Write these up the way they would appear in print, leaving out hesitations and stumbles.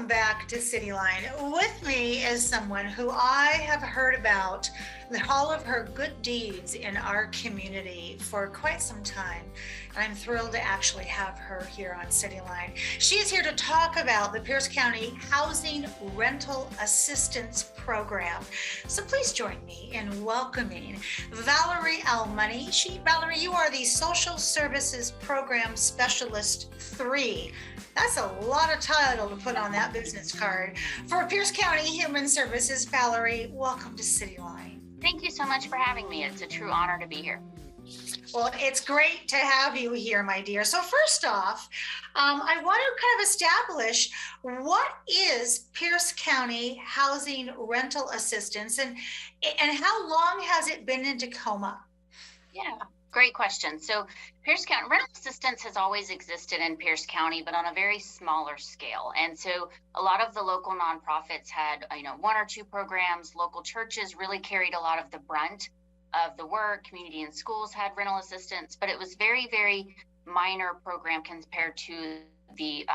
Welcome back to Cityline. With me is someone who I have heard about all of her good deeds in our community for quite some time. I'm thrilled to actually have her here on Cityline. She is here to talk about the Pierce County Housing Rental Assistance Program. So please join me in welcoming Valerie Almoney. Valerie, you are the Social Services Program Specialist 3. That's a lot of title to put on that business card. For Pierce County Human Services, Valerie, welcome to Cityline. Thank you so much for having me. It's a true honor to be here. Well, it's great to have you here, my dear. So first off, I want to kind of establish what is Pierce County Housing Rental Assistance and how long has it been in Tacoma? Yeah, great question. So Pierce County rental assistance has always existed in Pierce County, but on a very smaller scale. And so a lot of the local nonprofits had, one or two programs. Local churches really carried a lot of the brunt of the work. Community and schools had rental assistance, but it was very, very minor program compared to the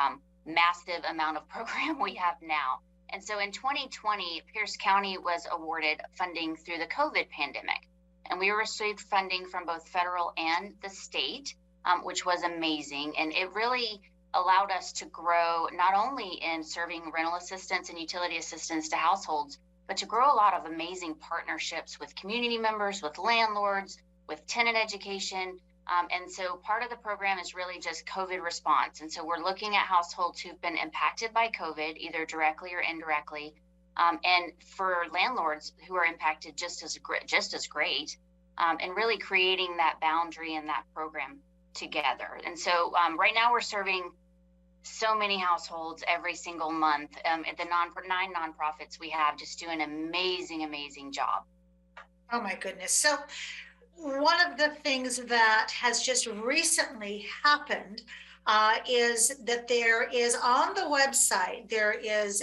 massive amount of program we have now. And so in 2020, Pierce County was awarded funding through the COVID pandemic. And we received funding from both federal and the state, which was amazing. And it really allowed us to grow not only in serving rental assistance and utility assistance to households, but to grow a lot of amazing partnerships with community members, with landlords, with tenant education. And so part of the program is really just COVID response. And so we're looking at households who've been impacted by COVID, either directly or indirectly. And for landlords who are impacted just as great, and really creating that boundary and that program together. And so right now we're serving so many households every single month. The 9 nonprofits we have just do an amazing job. Oh my goodness. So one of the things that has just recently happened is that there is on the website, there is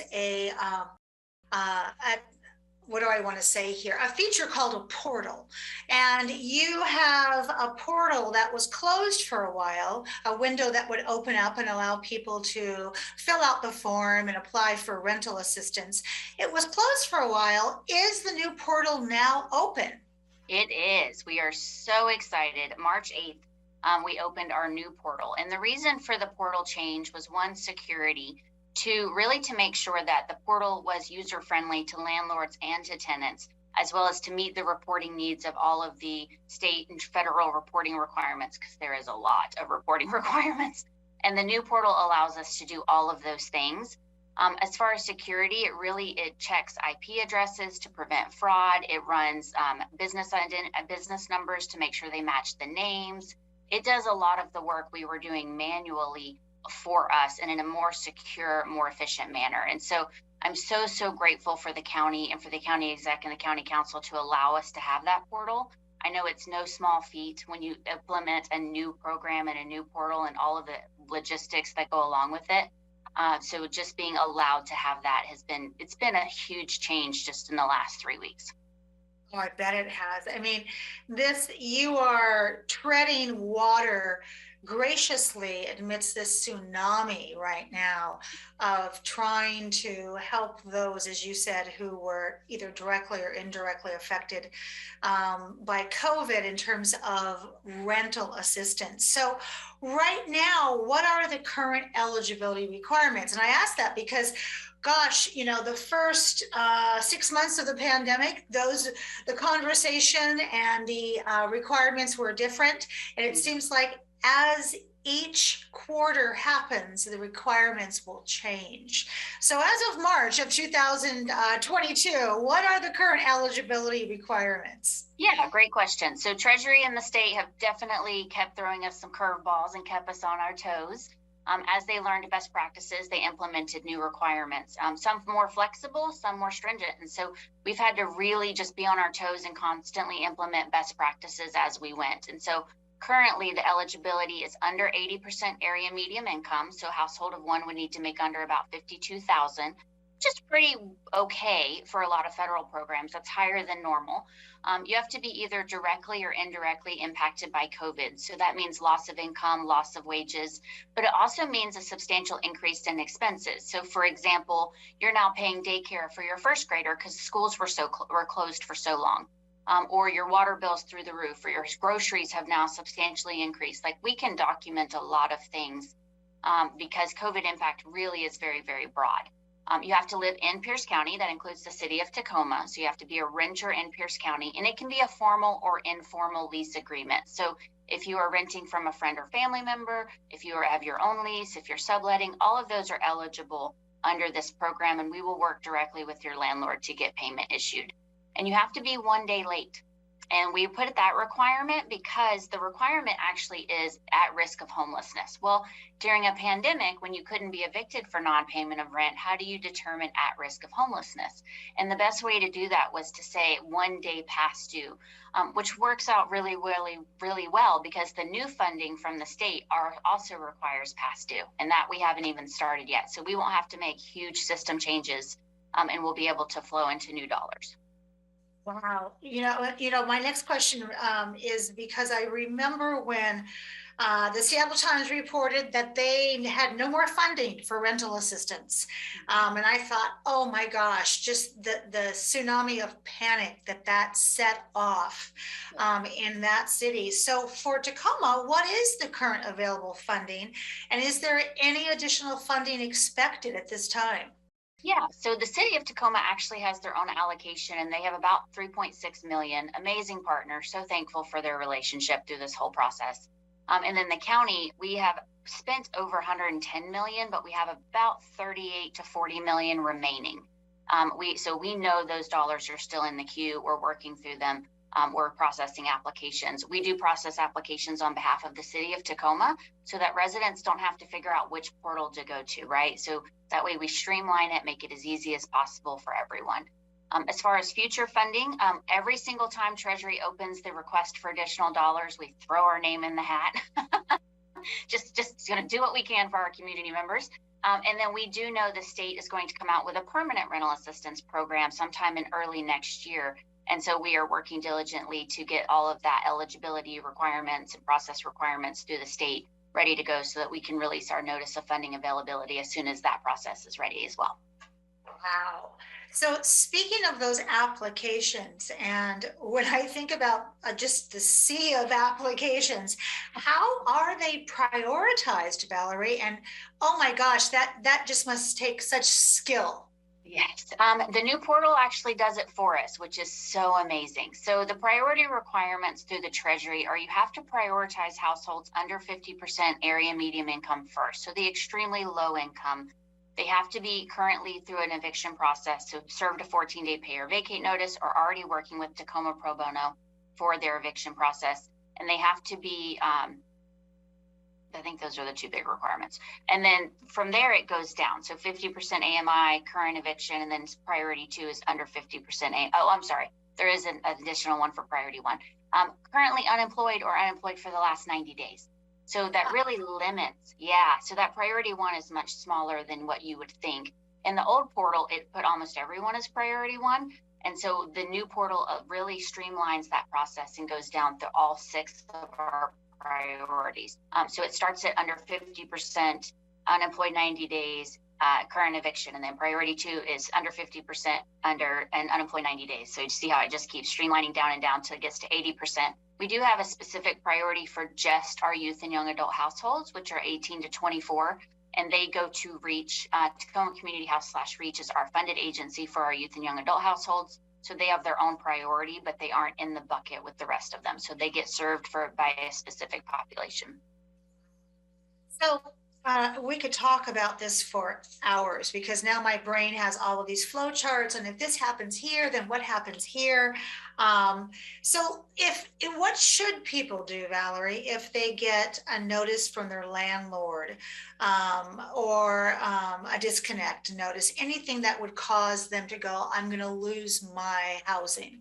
what do I want to say here? A feature called a portal. And you have a portal that was closed for a while, a window that would open up and allow people to fill out the form and apply for rental assistance. It was closed for a while. Is the new portal now open? It is. We are so excited. March 8th, we opened our new portal. And the reason for the portal change was one, security, to make sure that the portal was user-friendly to landlords and to tenants, as well as to meet the reporting needs of all of the state and federal reporting requirements, because there is a lot of reporting requirements. And the new portal allows us to do all of those things. As far as security, it checks IP addresses to prevent fraud. It runs business numbers to make sure they match the names. It does a lot of the work we were doing manually for us and in a more secure, more efficient manner. And so I'm so grateful for the county and for the county exec and the county council to allow us to have that portal. I know it's no small feat when you implement a new program and a new portal and all of the logistics that go along with it. So just being allowed to have that it's been a huge change just in the last 3 weeks. Oh, I bet it has. I mean, you are treading water graciously amidst this tsunami right now of trying to help those, as you said, who were either directly or indirectly affected by COVID in terms of rental assistance. So right now, what are the current eligibility requirements? And I ask that because gosh, the first 6 months of the pandemic, the conversation and the requirements were different. And it seems like as each quarter happens, the requirements will change. So as of March of 2022, what are the current eligibility requirements? Yeah, great question. So Treasury and the state have definitely kept throwing us some curveballs and kept us on our toes. As they learned best practices, they implemented new requirements, some more flexible, some more stringent. And so we've had to really just be on our toes and constantly implement best practices as we went. And so currently the eligibility is under 80% area median income. So a household of one would need to make under about $52,000 which is pretty okay for a lot of federal programs. That's higher than normal. You have to be either directly or indirectly impacted by COVID. So that means loss of income, loss of wages, but it also means a substantial increase in expenses. So for example, you're now paying daycare for your first grader because schools were closed for so long. Or your water bills through the roof, or your groceries have now substantially increased. Like, we can document a lot of things because COVID impact really is very, very broad. You have to live in Pierce County. That includes the city of Tacoma. So you have to be a renter in Pierce County, and it can be a formal or informal lease agreement. So if you are renting from a friend or family member, if you have your own lease, if you're subletting, all of those are eligible under this program, and we will work directly with your landlord to get payment issued. And you have to be 1 day late. And we put that requirement because the requirement actually is at risk of homelessness. Well, during a pandemic, when you couldn't be evicted for non-payment of rent, how do you determine at risk of homelessness? And the best way to do that was to say 1 day past due, which works out really, really, really well, because the new funding from the state also requires past due, and that we haven't even started yet. So we won't have to make huge system changes, and we'll be able to flow into new dollars. Wow. My next question is because I remember when the Seattle Times reported that they had no more funding for rental assistance. And I thought, oh my gosh, just the tsunami of panic that set off in that city. So for Tacoma, what is the current available funding? And is there any additional funding expected at this time? Yeah, so the city of Tacoma actually has their own allocation, and they have about 3.6 million. Amazing partner. So thankful for their relationship through this whole process. And then the county, we have spent over 110 million, but we have about 38 to 40 million remaining. We know those dollars are still in the queue. We're working through them. We're processing applications. We do process applications on behalf of the city of Tacoma so that residents don't have to figure out which portal to go to, right? So that way we streamline it, make it as easy as possible for everyone. As far as future funding, every single time Treasury opens the request for additional dollars, we throw our name in the hat. just going to do what we can for our community members. And then we do know the state is going to come out with a permanent rental assistance program sometime in early next year. And so we are working diligently to get all of that eligibility requirements and process requirements through the state ready to go so that we can release our notice of funding availability as soon as that process is ready as well. Wow. So speaking of those applications, and when I think about just the sea of applications, how are they prioritized, Valerie? And oh my gosh, that just must take such skill. Yes, the new portal actually does it for us, which is so amazing. So the priority requirements through the Treasury are you have to prioritize households under 50% area median income first. So the extremely low income, they have to be currently through an eviction process, so served a 14-day pay or vacate notice, or already working with Tacoma Pro Bono for their eviction process. And they have to be, I think those are the two big requirements. And then from there, it goes down. So 50% AMI, current eviction, and then priority 2 is under 50%. I'm sorry. There is an additional one for priority 1. Currently unemployed or unemployed for the last 90 days. So that really limits. Yeah. So that priority 1 is much smaller than what you would think. In the old portal, it put almost everyone as priority 1. And so the new portal really streamlines that process and goes down through all 6 of our priorities. So it starts at under 50%, unemployed 90 days, current eviction, and then priority 2 is under 50% under and unemployed 90 days. So you see how it just keeps streamlining down and down till it gets to 80%. We do have a specific priority for just our youth and young adult households, which are 18 to 24, and they go to REACH. Tacoma Community House / REACH is our funded agency for our youth and young adult households. So they have their own priority, but they aren't in the bucket with the rest of them. So they get served by a specific population. So we could talk about this for hours, because now my brain has all of these flow charts, and if this happens here, then what happens here? So what should people do, Valerie, if they get a notice from their landlord or a disconnect notice, anything that would cause them to go, I'm going to lose my housing?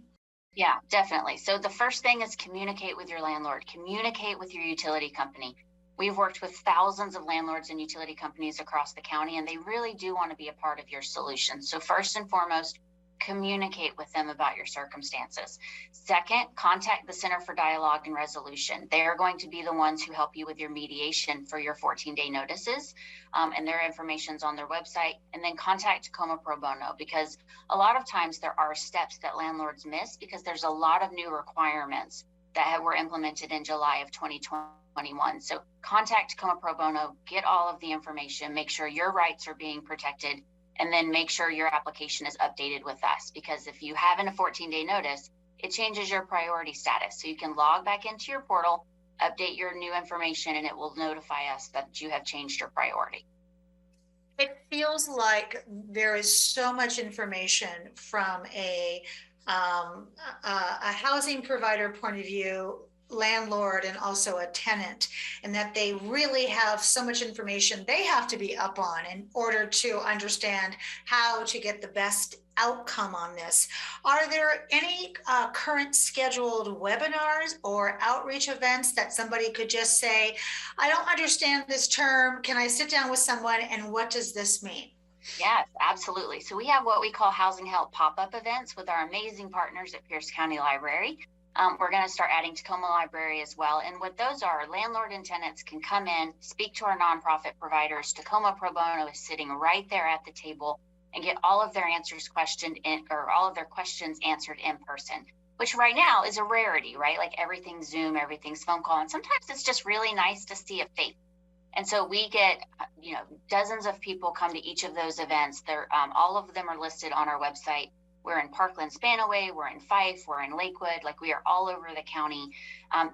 Yeah, definitely. So the first thing is communicate with your landlord, communicate with your utility company. We've worked with thousands of landlords and utility companies across the county, and they really do want to be a part of your solution. So first and foremost, communicate with them about your circumstances. Second, contact the Center for Dialogue and Resolution. They are going to be the ones who help you with your mediation for your 14-day notices, and their information's on their website. And then contact Tacoma Pro Bono, because a lot of times there are steps that landlords miss because there's a lot of new requirements that were implemented in July of 2021. So contact Tacoma Pro Bono, get all of the information, make sure your rights are being protected, and then make sure your application is updated with us. Because if you have a 14-day notice, it changes your priority status. So you can log back into your portal, update your new information, and it will notify us that you have changed your priority. It feels like there is so much information from a housing provider point of view, landlord, and also a tenant, and that they really have so much information they have to be up on in order to understand how to get the best outcome on this. Are there any current scheduled webinars or outreach events that somebody could just say, I don't understand this term, can I sit down with someone, and what does this mean? Yes, absolutely. So we have what we call housing help pop-up events with our amazing partners at Pierce County Library. We're going to start adding Tacoma Library as well. And what those are, landlord and tenants can come in, speak to our nonprofit providers. Tacoma Pro Bono is sitting right there at the table and get all of their answers questioned in, or all of their questions answered in person, which right now is a rarity, right? Like everything's Zoom, everything's phone call. And sometimes it's just really nice to see a face. And so we get, dozens of people come to each of those events. They're all of them are listed on our website. We're in Parkland, Spanaway, we're in Fife, we're in Lakewood, like we are all over the county.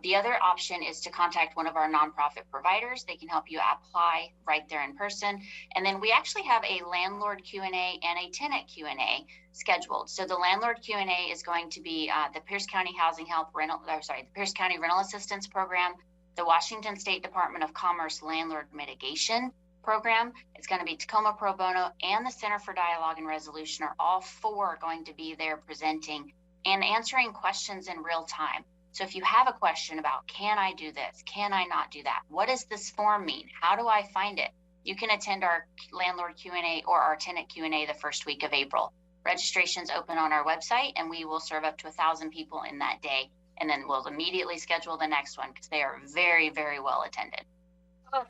The other option is to contact one of our nonprofit providers. They can help you apply right there in person. And then we actually have a landlord Q&A and a tenant Q&A scheduled. So the landlord Q&A is going to be the Pierce County the Pierce County Rental Assistance Program, the Washington State Department of Commerce Landlord Mitigation Program. It's going to be Tacoma Pro Bono and the Center for Dialogue and Resolution are all four going to be there presenting and answering questions in real time. So if you have a question about, can I do this? Can I not do that? What does this form mean? How do I find it? You can attend our landlord Q&A or our tenant Q&A the first week of April. Registration's open on our website, and we will serve up to 1,000 people in that day. And then we'll immediately schedule the next one because they are very, very well attended. Oh,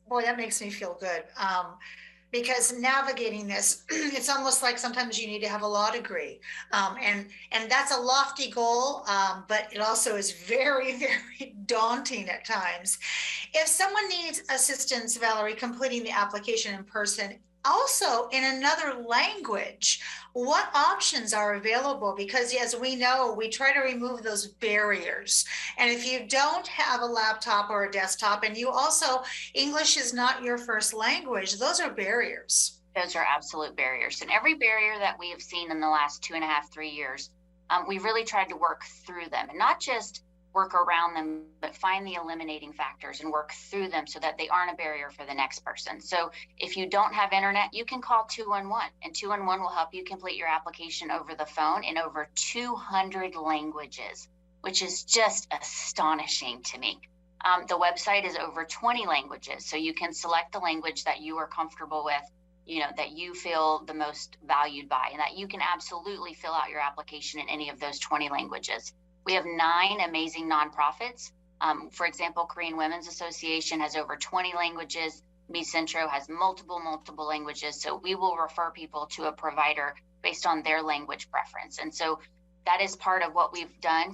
boy, that makes me feel good. Because navigating this, it's almost like sometimes you need to have a law degree. And that's a lofty goal, but it also is very, very daunting at times. If someone needs assistance, Valerie, completing the application in person, also in another language, what options are available? Because as we know, we try to remove those barriers. And if you don't have a laptop or a desktop, and you also, English is not your first language, those are barriers. Those are absolute barriers. And every barrier that we have seen in the last 2.5, 3 years, we really tried to work through them, and not just work around them, but find the eliminating factors and work through them so that they aren't a barrier for the next person. So if you don't have internet, you can call 211, and 211 will help you complete your application over the phone in over 200 languages, which is just astonishing to me. The website is over 20 languages, so you can select the language that you are comfortable with, that you feel the most valued by, and that you can absolutely fill out your application in any of those 20 languages. We have 9 amazing nonprofits. For example, Korean Women's Association has over 20 languages. Mi Centro has multiple languages. So we will refer people to a provider based on their language preference. And so that is part of what we've done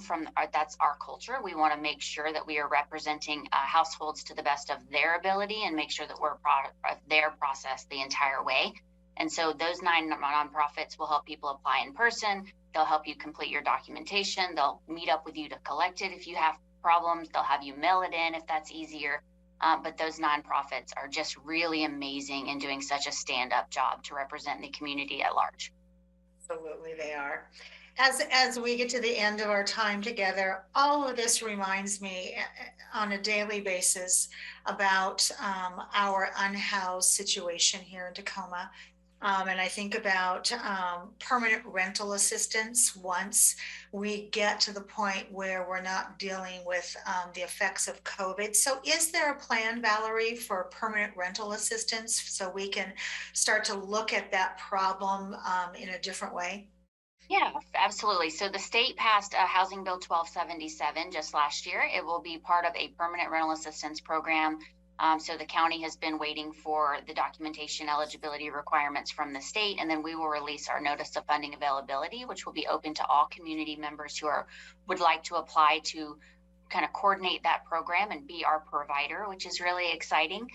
that's our culture. We want to make sure that we are representing households to the best of their ability and make sure that we're a product of their process the entire way. And so those 9 nonprofits will help people apply in person. They'll help you complete your documentation. They'll meet up with you to collect it if you have problems. They'll have you mail it in if that's easier. But those nonprofits are just really amazing in doing such a stand-up job to represent the community at large. Absolutely, they are. As we get to the end of our time together, all of this reminds me on a daily basis about our unhoused situation here in Tacoma. And I think about permanent rental assistance once we get to the point where we're not dealing with the effects of COVID. So, is there a plan, Valerie, for permanent rental assistance so we can start to look at that problem in a different way? Yeah, absolutely. So the state passed Housing Bill 1277 just last year. It will be part of a permanent rental assistance program. So the county has been waiting for the documentation eligibility requirements from the state, and then we will release our notice of funding availability, which will be open to all community members who would like to apply to kind of coordinate that program and be our provider, which is really exciting.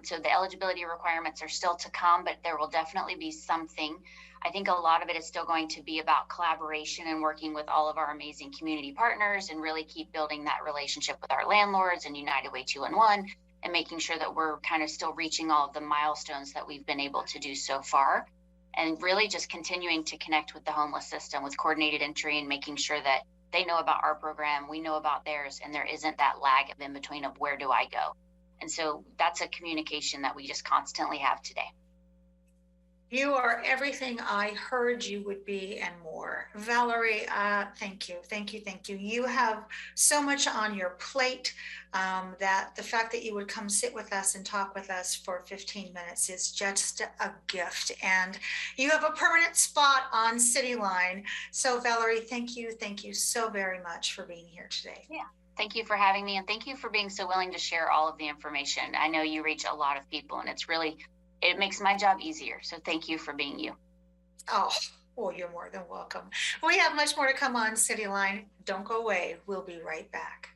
So the eligibility requirements are still to come, but there will definitely be something. I think a lot of it is still going to be about collaboration and working with all of our amazing community partners and really keep building that relationship with our landlords and United Way 211 and making sure that we're kind of still reaching all of the milestones that we've been able to do so far. And really just continuing to connect with the homeless system with coordinated entry and making sure that they know about our program, we know about theirs, and there isn't that lag of in between of where do I go. And so that's a communication that we just constantly have today. You are everything I heard you would be and more. Valerie, thank you, thank you, thank you. You have so much on your plate that the fact that you would come sit with us and talk with us for 15 minutes is just a gift. And you have a permanent spot on Cityline. So, Valerie, thank you so very much for being here today. Yeah. Thank you for having me, and thank you for being so willing to share all of the information. I know you reach a lot of people, and it makes my job easier. So thank you for being you. Oh, well, you're more than welcome. We have much more to come on Cityline. Don't go away. We'll be right back.